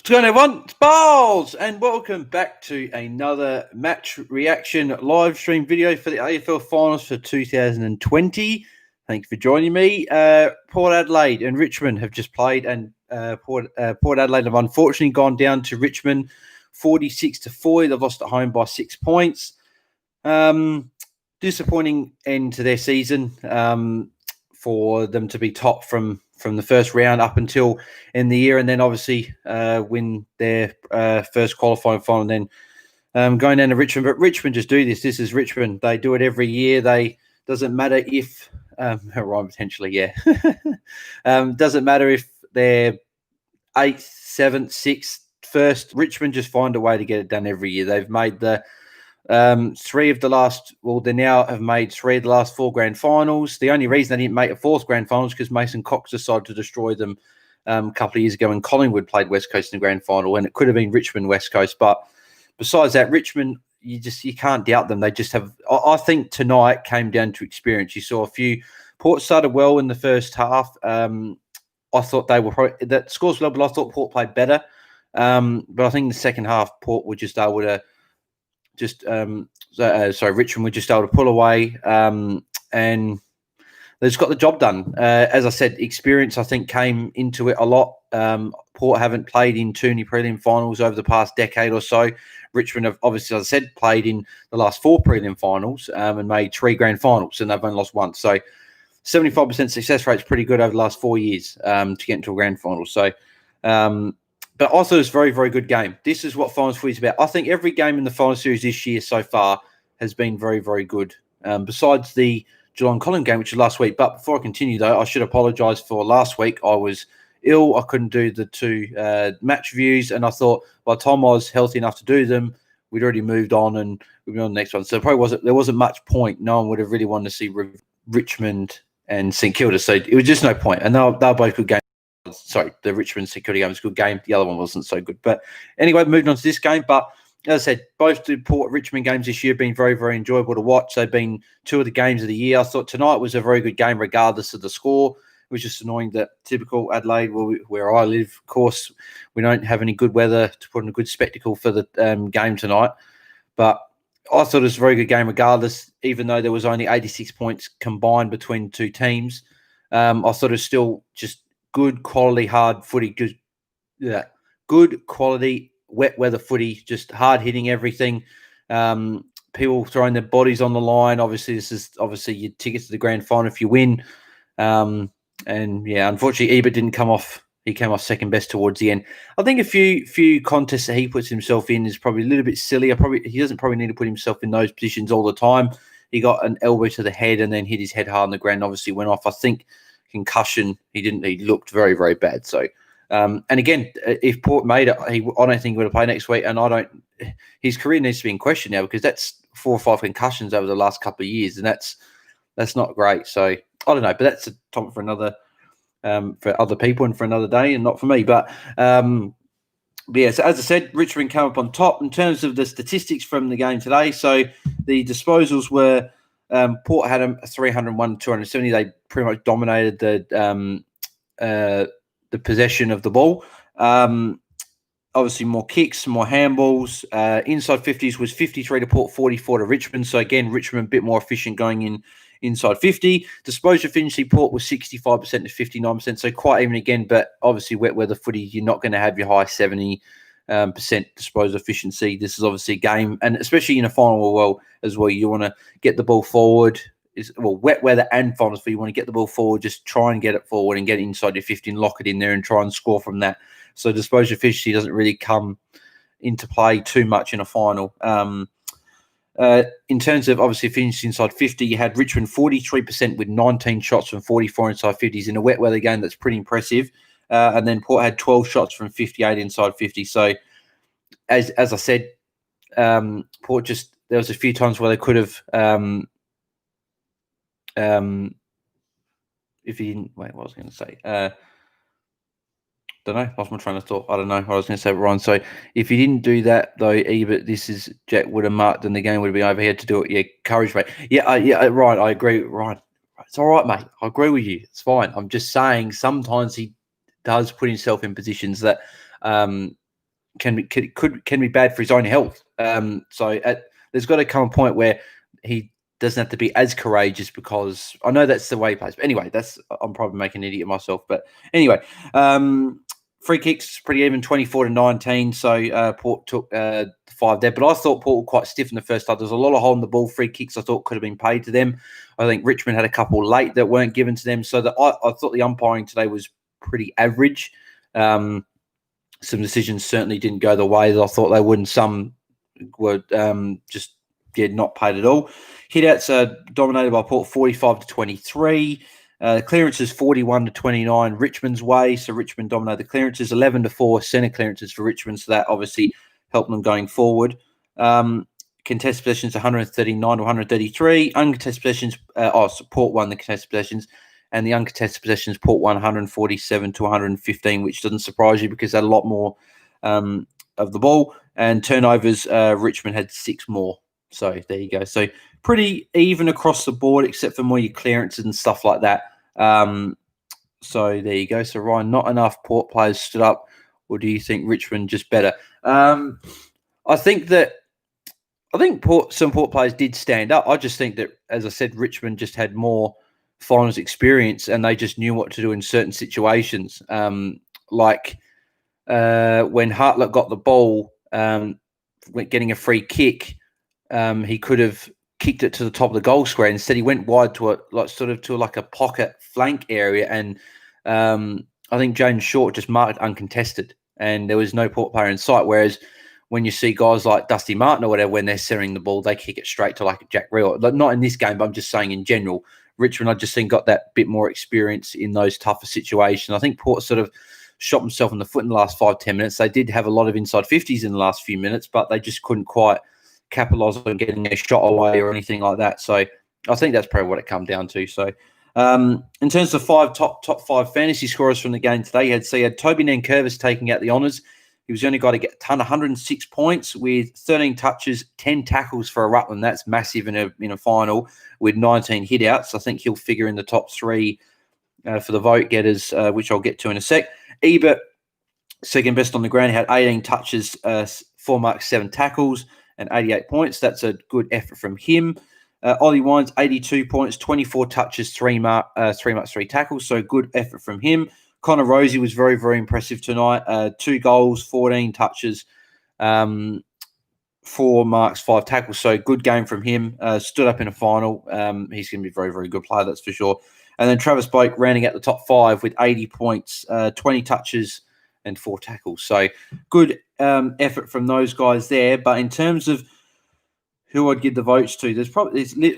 What's going on, everyone? It's Bowles, and welcome back to another match reaction live stream video for the AFL finals for 2020. Thank you for joining me. Port Adelaide and Richmond have just played, and Port Adelaide have unfortunately gone down to Richmond 46-40. They've lost at home by 6 points. Disappointing end to their season for them to be top from the first round up until in the year, and then obviously win their first qualifying final, and then going down to Richmond. But Richmond just do this. This is Richmond. They do it every year. Doesn't matter if rhyme potentially, yeah. Doesn't matter if they're 8th, 7th, 6th, 1st. Richmond just find a way to get it done every year. They've made the they now have made 3 of the last 4 grand finals. The only reason they didn't make a 4th grand final is because Mason Cox decided to destroy them a couple of years ago when Collingwood played West Coast in the grand final, and it could have been Richmond West Coast. But besides that, Richmond, you can't doubt them. They just have. I think tonight came down to experience. You saw a few. Port started well in the first half. I thought they were probably that scores level. I thought Port played better, but I think in the second half Port were just able to. Richmond were just able to pull away, and they just got the job done. As I said, experience, I think, came into it a lot. Port haven't played in too many prelim finals over the past decade or so. Richmond have, obviously, as I said, played in the last 4 prelim finals and made 3 grand finals, and they've only lost 1. So 75% success rate is pretty good over the last 4 years to get into a grand final. So but I thought it was a very, very good game. This is what finals footy is about. I think every game in the final series this year so far has been very, very good. Besides the Geelong-Collingwood game, which was last week. But before I continue, though, I should apologise for last week. I was ill. I couldn't do the 2 match reviews, and I thought by the time I was healthy enough to do them, we'd already moved on and we'd be on the next one. So there wasn't much point. No one would have really wanted to see Richmond and St Kilda. So it was just no point. And they're both good games. Sorry, the Richmond security game was a good game. The other one wasn't so good. But anyway, moving on to this game. But as I said, both the Port Richmond games this year have been very, very enjoyable to watch. They've been 2 of the games of the year. I thought tonight was a very good game, regardless of the score. It was just annoying that typical Adelaide, where I live, of course, we don't have any good weather to put in a good spectacle for the game tonight. But I thought it was a very good game, regardless, even though there was only 86 points combined between the 2 teams. I thought it was still just good quality, hard footy, good quality, wet weather footy, just hard hitting everything. People throwing their bodies on the line. Obviously, this is your tickets to the grand final if you win. And yeah, unfortunately, Ebert didn't come off. He came off second best towards the end. I think a few contests that he puts himself in is probably a little bit silly. He doesn't probably need to put himself in those positions all the time. He got an elbow to the head and then hit his head hard on the ground. Obviously, went off. I think concussion. He looked very, very bad. So, and again, if Port made it, I don't think he would have played next week. And his career needs to be in question now, because that's 4 or 5 concussions over the last couple of years, and that's not great. So I don't know, but that's a topic for another, for other people and for another day, and not for me. But yeah, so as I said, Richmond came up on top in terms of the statistics from the game today. So the disposals were. Port had a 301, 270. They pretty much dominated the possession of the ball. Obviously, more kicks, more handballs. Inside 50s was 53 to Port, 44 to Richmond. So again, Richmond a bit more efficient going in inside 50. Disposal efficiency, Port was 65% to 59%. So quite even again, but obviously wet weather footy, you're not going to have your high 70% disposal efficiency. This is obviously a game, and especially in a final as well, you want to get the ball forward. Wet weather and finals, you want to get the ball forward, just try and get it forward and get it inside your 50 and lock it in there and try and score from that. So disposal efficiency doesn't really come into play too much in a final. In terms of obviously efficiency inside 50, you had Richmond 43% with 19 shots from 44 inside 50s in a wet weather game. That's pretty impressive. And then Port had 12 shots from 58 inside 50. So, as I said, Port there was a few times where they could have, if he didn't, wait, what was I going to say? Don't know. Lost my train of thought. I don't know what I was going to say, Ryan. So if he didn't do that, though, Ebert, Jack would have marked and the game would have been over. He had to do it. Yeah, courage, mate. Yeah, Ryan, I agree. Ryan, it's all right, mate. I agree with you. It's fine. I'm just saying sometimes he does put himself in positions that can be bad for his own health. There's got to come a point where he doesn't have to be as courageous, because I know that's the way he plays. But anyway, I'm probably making an idiot of myself. But anyway, free kicks pretty even, 24-19. So Port took 5 there. But I thought Port were quite stiff in the first half. There's a lot of holding the ball. Free kicks I thought could have been paid to them. I think Richmond had a couple late that weren't given to them. So I thought the umpiring today was pretty average. Some decisions certainly didn't go the way that I thought they would, and some were not paid at all. Hitouts are dominated by Port, 45-23. Clearances 41-29 Richmond's way. So Richmond dominated the clearances, 11-4 centre clearances for Richmond. So that obviously helped them going forward. Contested possessions 139-133. Uncontested possessions, Port won the contested possessions, and the uncontested possessions, Port won 147-115, which doesn't surprise you because they had a lot more of the ball. And turnovers, Richmond had 6 more. So there you go. So pretty even across the board, except for more your clearances and stuff like that. So there you go. So Ryan, not enough Port players stood up, or do you think Richmond just better? I think some Port players did stand up. I just think that, as I said, Richmond just had more finals experience, and they just knew what to do in certain situations. Like when Hartlett got the ball, getting a free kick. He could have kicked it to the top of the goal square. Instead, he went wide to a pocket flank area, and I think James Short just marked uncontested, and there was no Port player in sight. Whereas when you see guys like Dusty Martin or whatever, when they're centering the ball, they kick it straight to like a Jack Real. Like, not in this game, but I'm just saying in general. Richmond, I just think, got that bit more experience in those tougher situations. I think Port sort of shot himself in the foot in the last 5-10 minutes. They did have a lot of inside 50s in the last few minutes, but they just couldn't quite capitalise on getting a shot away or anything like that. So I think that's probably what it come down to. So in terms of top 5 fantasy scorers from the game today, you had Toby Nankervis taking out the honours. He was the only guy to get a ton, 106 points with 13 touches, 10 tackles for a Rutland. That's massive in a final with 19 hitouts. I think he'll figure in the top 3 for the vote getters, which I'll get to in a sec. Ebert, second best on the ground. He had 18 touches, 4 marks, 7 tackles, and 88 points. That's a good effort from him. Ollie Wines, 82 points, 24 touches, 3 marks, 3 tackles. So good effort from him. Connor Rosie was very, very impressive tonight. 2 goals, 14 touches, 4 marks, 5 tackles. So good game from him. Stood up in a final. He's going to be a very, very good player, that's for sure. And then Travis Blake rounding out the top 5 with 80 points, 20 touches, and 4 tackles. So good effort from those guys there. But in terms of who I'd give the votes to, it's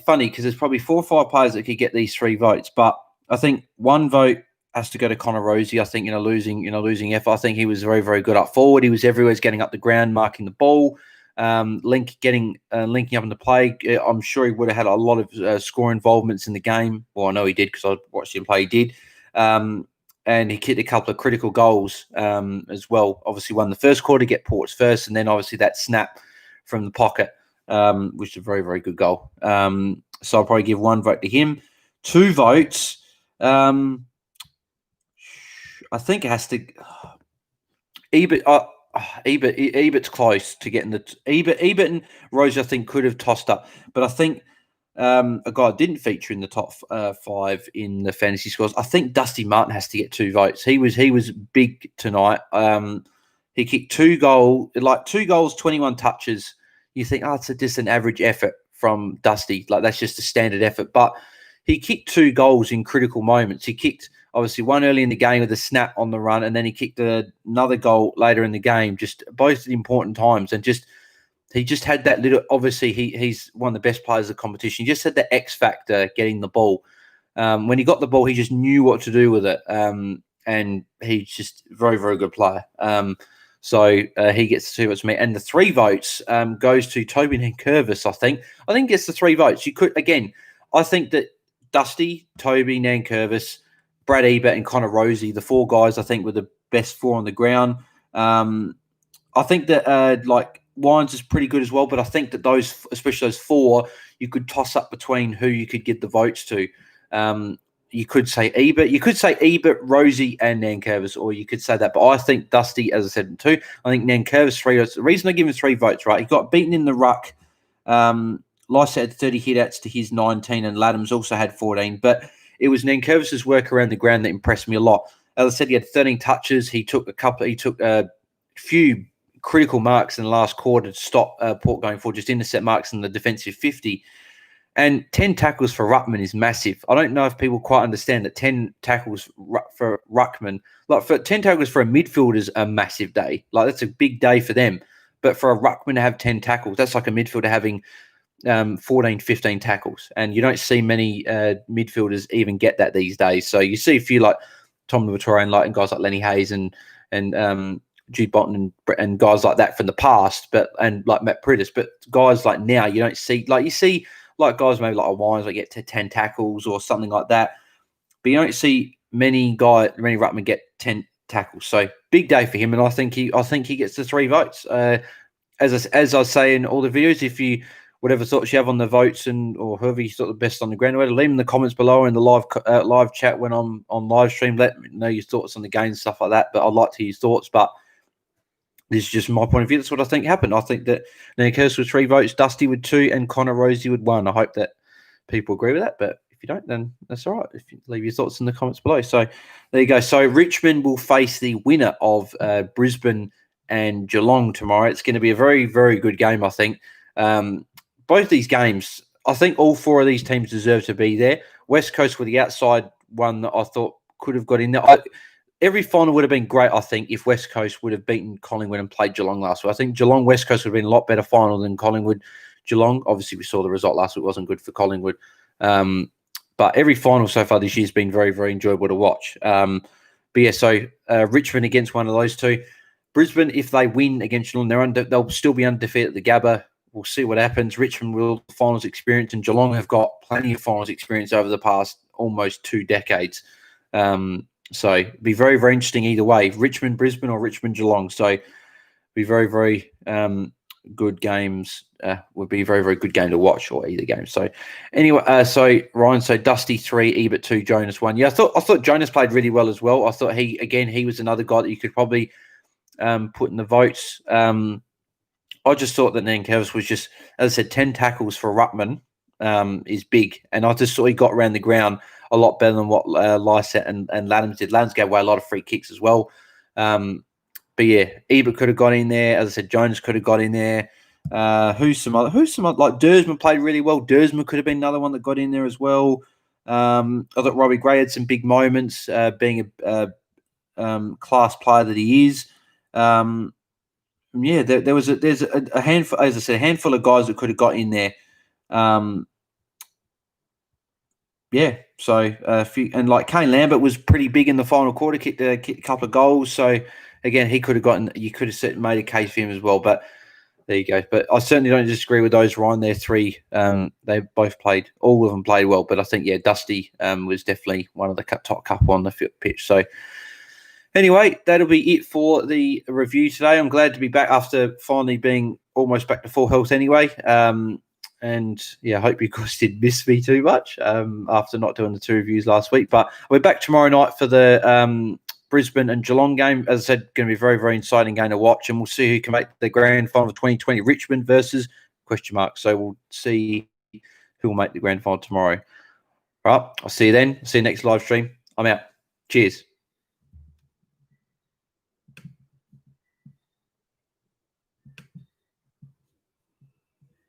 funny because there's probably 4 or 5 players that could get these 3 votes. But I think 1 vote has to go to Connor Rosie. I think in a losing effort, I think he was very, very good up forward. He was everywhere, getting up the ground, marking the ball, linking up in the play. I'm sure he would have had a lot of score involvements in the game. Well, I know he did because I watched him play. He did. And he kicked a couple of critical goals as well. Obviously won the first quarter, get Port's first, and then obviously that snap from the pocket, which is a very, very good goal. So I'll probably give 1 vote to him. 2 votes. I think it has to. Ebert's close to getting the Ebert and Rose. I think could have tossed up, but I think a guy didn't feature in the top 5 in the fantasy scores. I think Dusty Martin has to get 2 votes. He was big tonight. He kicked 2 goals, 21 touches. You think, it's just an average effort from Dusty. Like, that's just a standard effort, but he kicked 2 goals in critical moments. He kicked, obviously, one early in the game with a snap on the run, and then he kicked another goal later in the game, just both at important times. And he just had that little, obviously, he's one of the best players of the competition. He just had the X factor getting the ball. When he got the ball, he just knew what to do with it. And he's just a very, very good player. So he gets 2 votes for me. And the 3 votes goes to Toby Nankervis, I think. I think gets the 3 votes. You could, again, I think that Dusty, Toby, Nankervis, Brad Ebert, and Connor Rosie, the 4 guys, I think, were the best 4 on the ground. I think that, Wines is pretty good as well, but I think that those, especially those 4, you could toss up between who you could give the votes to. you could say Ebert. You could say Ebert, Rosie, and Nankervis, or you could say that. But I think Dusty, as I said, 2. I think Nankervis 3. The reason I give him 3 votes, right? He got beaten in the ruck. Lycett had 30 hit-outs to his 19, and Laddams also had 14. But it was Nankervis's work around the ground that impressed me a lot. As I said, he had 13 touches. He took a few critical marks in the last quarter to stop Port going forward, just intercept marks in the defensive 50. And 10 tackles for Ruckman is massive. I don't know if people quite understand that 10 tackles for Ruckman, like for 10 tackles for a midfielder is a massive day. Like that's a big day for them. But for a Ruckman to have 10 tackles, that's like a midfielder having 14, 15 tackles. And you don't see many midfielders even get that these days. So you see a few like Tom Vittorio and guys like Lenny Hayes and Jude Bolton and guys like that from the past, and like Matt Prittis. But guys like now, you don't see, like you see like guys maybe like a Wines like get to 10 tackles or something like that. But you don't see many Ruckman get 10 tackles. So big day for him, and I think he gets the 3 votes. As I say in all the videos, if you whatever thoughts you have on the votes or whoever you thought the best on the ground, leave them in the comments below in the live chat when I'm on live stream. Let me know your thoughts on the game and stuff like that. But I'd like to hear your thoughts. But this is just my point of view. That's what I think happened. I think that Nankervis with 3 votes, Dusty with 2, and Connor Rosie with 1. I hope that people agree with that. But if you don't, then that's all right. If you leave your thoughts in the comments below. So there you go. So Richmond will face the winner of Brisbane and Geelong tomorrow. It's going to be a very, very good game, I think. Both these games, I think all 4 of these teams deserve to be there. West Coast were the outside one that I thought could have got in there. Every final would have been great, I think, if West Coast would have beaten Collingwood and played Geelong last week. I think Geelong-West Coast would have been a lot better final than Collingwood-Geelong. Obviously, we saw the result last week. Wasn't good for Collingwood. But every final so far this year has been very, very enjoyable to watch. But yeah, so Richmond against one of those 2. Brisbane, if they win against Geelong, they'll still be undefeated at the Gabba. We'll see what happens. Richmond will finals experience, and Geelong have got plenty of finals experience over the past almost 2 decades. So it'd be very, very interesting either way. Richmond, Brisbane, or Richmond, Geelong. So be very, very good games. Would be a very, very good game to watch, or either game. So anyway, so Ryan, so Dusty 3, Ebert 2, Jonas 1. Yeah, I thought Jonas played really well as well. I thought he was another guy that you could probably put in the votes. I just thought that Nankervis was just, as I said, 10 tackles for Ruckman is big. And I just thought he got around the ground a lot better than what Lycett and Laddams did. Laddams gave away a lot of free kicks as well. But yeah, Ebert could have got in there. As I said, Jonas could have got in there. Who's some other? Like Dersman played really well. Dersman could have been another one that got in there as well. I thought Robbie Gray had some big moments, being a class player that he is. Yeah, there's a handful, as I said, a handful of guys that could have got in there. Yeah, so and like Kane Lambert was pretty big in the final quarter, kicked a couple of goals. So again, he could have gotten. You could have made a case for him as well. But there you go. But I certainly don't disagree with those, Ryan. They're 3. They both played. All of them played well. But I think Dusty was definitely one of the top couple on the pitch. So. Anyway, that'll be it for the review today. I'm glad to be back after finally being almost back to full health anyway. And yeah, I hope you guys did miss me too much after not doing the 2 reviews last week. But we're back tomorrow night for the Brisbane and Geelong game. As I said, going to be a very, very exciting game to watch. And we'll see who can make the grand final of 2020, Richmond versus ? So we'll see who will make the grand final tomorrow. All right, I'll see you then. See you next live stream. I'm out. Cheers.